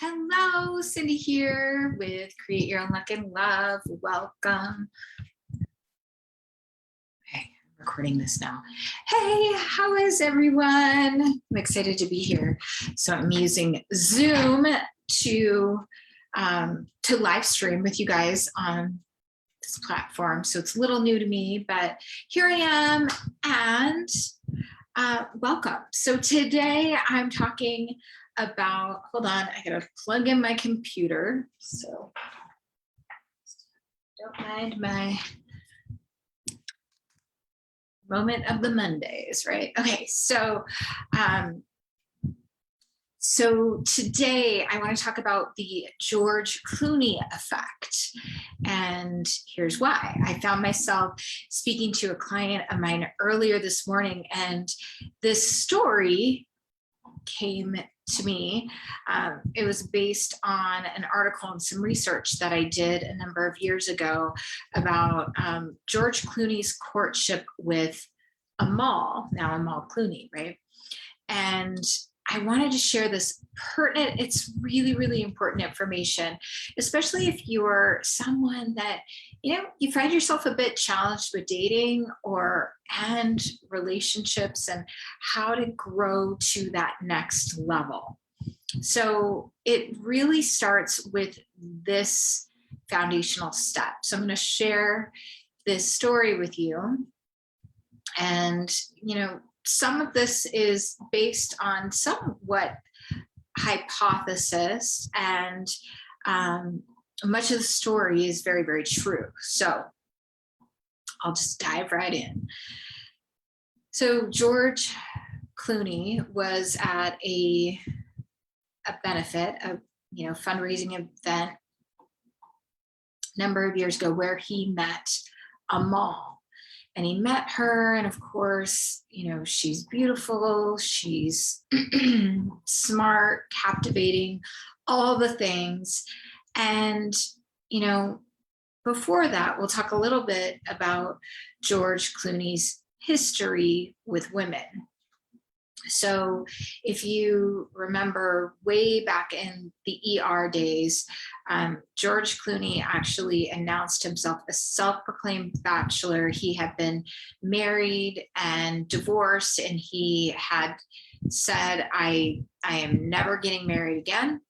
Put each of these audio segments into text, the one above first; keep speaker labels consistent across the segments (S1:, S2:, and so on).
S1: Hello, Cindy here with Create Your Own Luck and Love. Welcome. Okay, I'm recording this now. Hey, how is everyone? I'm excited to be here. So I'm using Zoom to live stream with you guys on this platform. So it's a little new to me, but here I am, and welcome. So today I'm talking about, hold on, I gotta plug in my computer. So don't mind my moment of the Mondays, right? Okay, so today I want to talk about the George Clooney effect. And here's why. I found myself speaking to a client of mine earlier this morning, and this story came to me. It was based on an article and some research that I did a number of years ago about George Clooney's courtship with Amal, now Amal Clooney, right? And I wanted to share this pertinent, it's really, really important information, especially if you're someone that, you find yourself a bit challenged with dating and relationships and how to grow to that next level. So it really starts with this foundational step. So I'm going to share this story with you. And, some of this is based on somewhat hypothesis, and much of the story is very, very true. So I'll just dive right in. So George Clooney was at a benefit, a fundraising event a number of years ago where he met Amal. And he met her, and of course, she's beautiful, she's smart, captivating, all the things. And, before that, we'll talk a little bit about George Clooney's history with women. So if you remember way back in the ER days, George Clooney actually announced himself a self-proclaimed bachelor. He had been married and divorced, and he had said, I am never getting married again.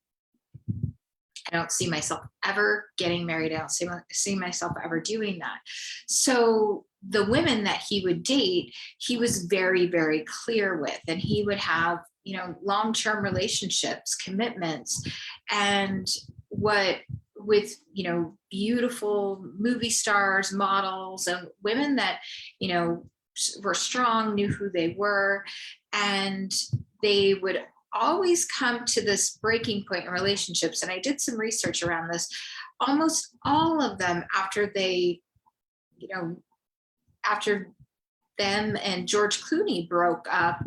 S1: I don't see myself ever getting married. I don't see myself ever doing that. So the women that he would date, he was very, very clear with, and he would have, long-term relationships, commitments, and with beautiful movie stars, models, and women that, were strong, knew who they were, and they would always come to this breaking point in relationships. And I did some research around this. Almost all of them, after them and George Clooney broke up,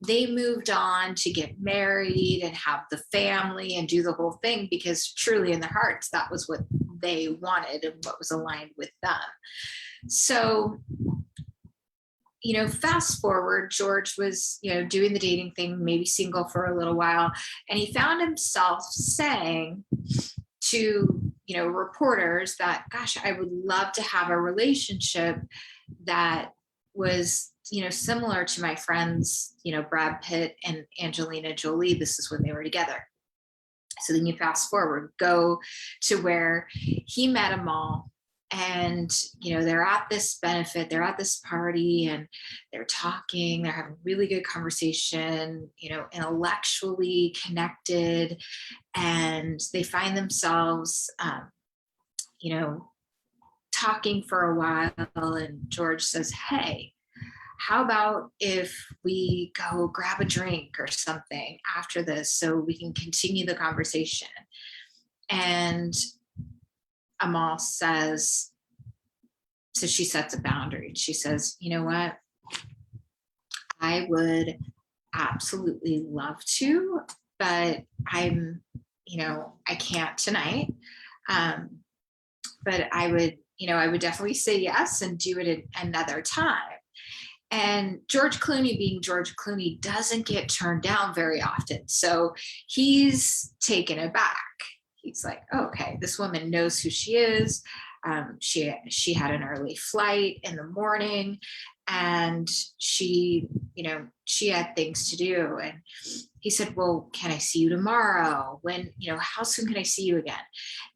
S1: they moved on to get married and have the family and do the whole thing, because truly in their hearts, that was what they wanted and what was aligned with them. So, fast forward, George was, doing the dating thing, maybe single for a little while, and he found himself saying to, reporters that, gosh, I would love to have a relationship that was, similar to my friends, Brad Pitt and Angelina Jolie. This is when they were together. So then you fast forward, go to where he met Amal, and, they're at this benefit, they're at this party, and they're talking, they're having really good conversation, intellectually connected, and they find themselves, talking for a while, and George says, hey, how about if we go grab a drink or something after this so we can continue the conversation? And Amal says, so she sets a boundary. She says, you know what? I would absolutely love to, but I can't tonight. But I would definitely say yes and do it at another time. And George Clooney, being George Clooney, doesn't get turned down very often. So he's taken aback. He's like, oh, okay, this woman knows who she is. She had an early flight in the morning, and she had things to do. And he said, well, can I see you tomorrow? When, how soon can I see you again?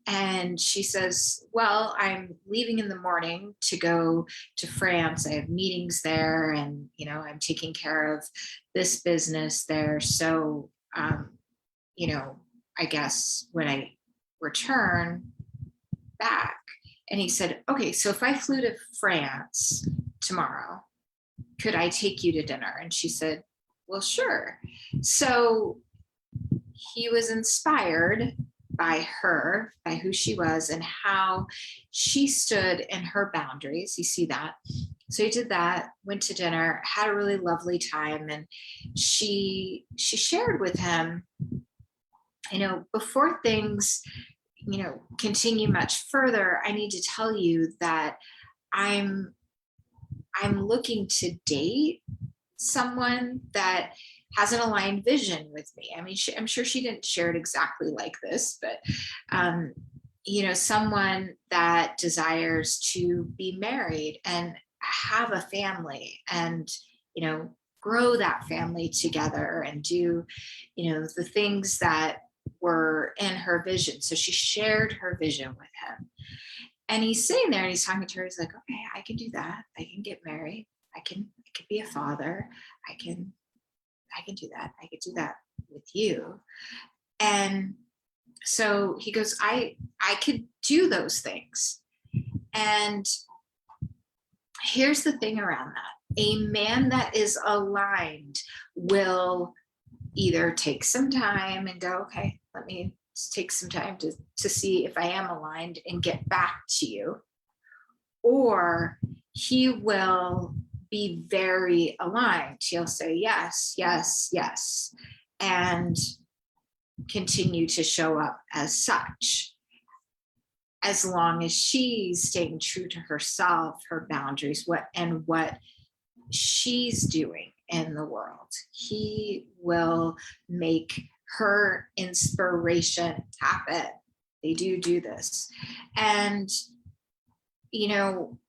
S1: And she says, well, I'm leaving in the morning to go to France. I have meetings there, and, I'm taking care of this business there. So, I guess when I return back. And he said, okay, so if I flew to France tomorrow, could I take you to dinner? And she said, well, sure. So he was inspired by her, by who she was and how she stood in her boundaries. You see that? So he did that, went to dinner, had a really lovely time. And she shared with him, before things, continue much further, I need to tell you that I'm looking to date someone that has an aligned vision with me. I mean, I'm sure she didn't share it exactly like this, but someone that desires to be married and have a family, and grow that family together, and do the things that were in her vision. So she shared her vision with him. And he's sitting there and he's talking to her. He's like, okay, I can do that. I can get married. I could be a father. I can do that. I could do that with you. And so he goes, I could do those things. And here's the thing around that. A man that is aligned will either take some time and go, okay, let me take some time to see if I am aligned and get back to you. Or he will be very aligned. He'll say, yes, yes, yes, and continue to show up as such, as long as she's staying true to herself, her boundaries, what she's doing in the world. He will make her inspiration happen. They do this. And,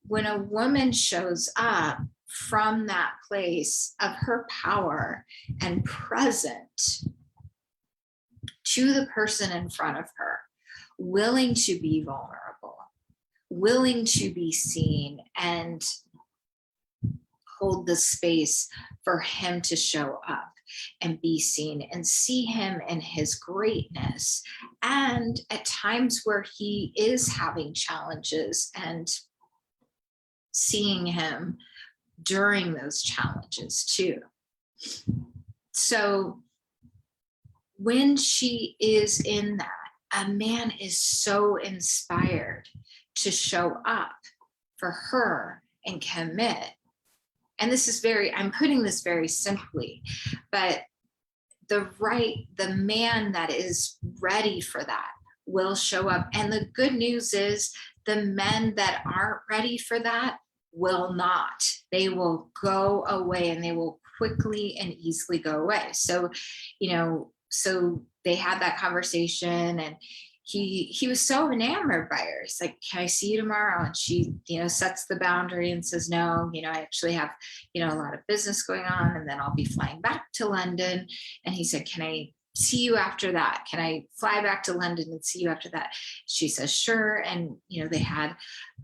S1: when a woman shows up from that place of her power and present to the person in front of her, willing to be vulnerable, willing to be seen, and hold the space for him to show up and be seen, and see him in his greatness. And at times where he is having challenges, and seeing him during those challenges too. So when she is in that, a man is so inspired to show up for her and commit. And this is I'm putting this very simply, but the man that is ready for that will show up. And the good news is the men that aren't ready for that will not. They will go away, and they will quickly and easily go away. So, so they had that conversation, and he was so enamored by her. He's like, can I see you tomorrow? And she, sets the boundary and says, no, I actually have, a lot of business going on, and then I'll be flying back to London. And he said, can I see you after that? Can I fly back to London and see you after that? She says, sure. And, they had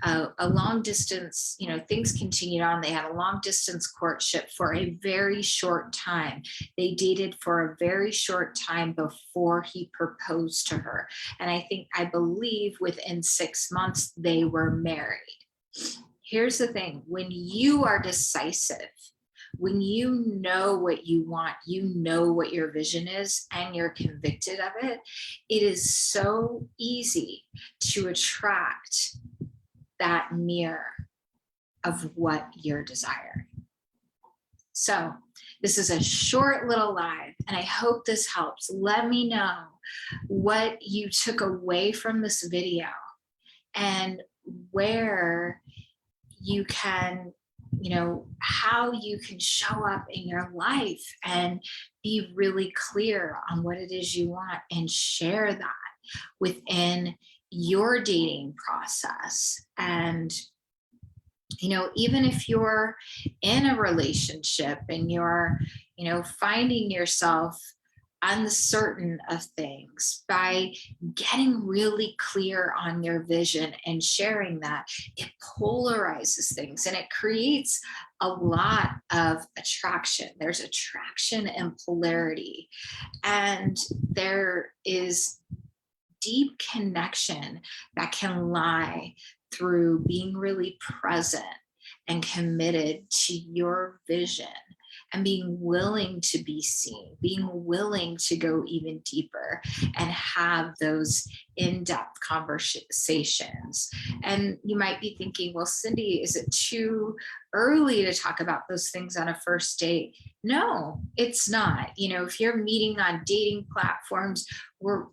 S1: a long distance, things continued on. They had a long distance courtship for a very short time. They dated for a very short time before he proposed to her. And I believe within 6 months, they were married. Here's the thing. When you are decisive, when you know what you want, what your vision is, and you're convicted of it, it is so easy to attract that mirror of what you're desiring. So this is a short little live, and I hope this helps. Let me know what you took away from this video, and where you can how you can show up in your life and be really clear on what it is you want and share that within your dating process. And even if you're in a relationship and you're, finding yourself uncertain of things, by getting really clear on your vision and sharing that, it polarizes things and it creates a lot of attraction. There's attraction and polarity, and there is deep connection that can lie through being really present and committed to your vision and being willing to be seen, being willing to go even deeper and have those in-depth conversations. And you might be thinking, well, Cindy, is it too early to talk about those things on a first date? No, it's not. If you're meeting on dating platforms, we're,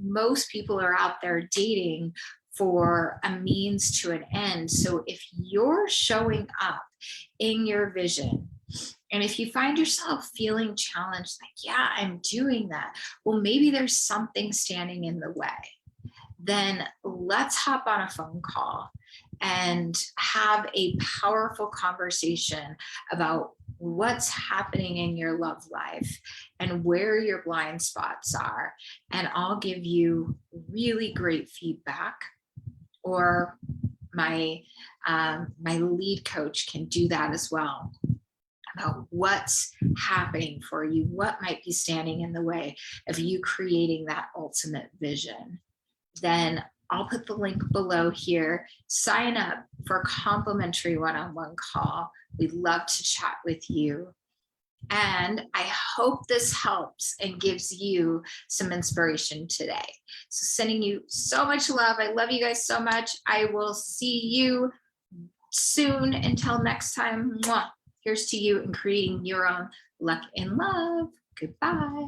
S1: most people are out there dating for a means to an end. So if you're showing up in your vision, and if you find yourself feeling challenged, like, yeah, I'm doing that, well, maybe there's something standing in the way, then let's hop on a phone call and have a powerful conversation about what's happening in your love life and where your blind spots are. And I'll give you really great feedback, or my lead coach can do that as well, about what's happening for you, what might be standing in the way of you creating that ultimate vision. Then I'll put the link below here. Sign up for a complimentary one-on-one call. We'd love to chat with you. And I hope this helps and gives you some inspiration today. So sending you so much love. I love you guys so much. I will see you soon. Until next time, mwah. Here's to you in creating your own luck and love. Goodbye.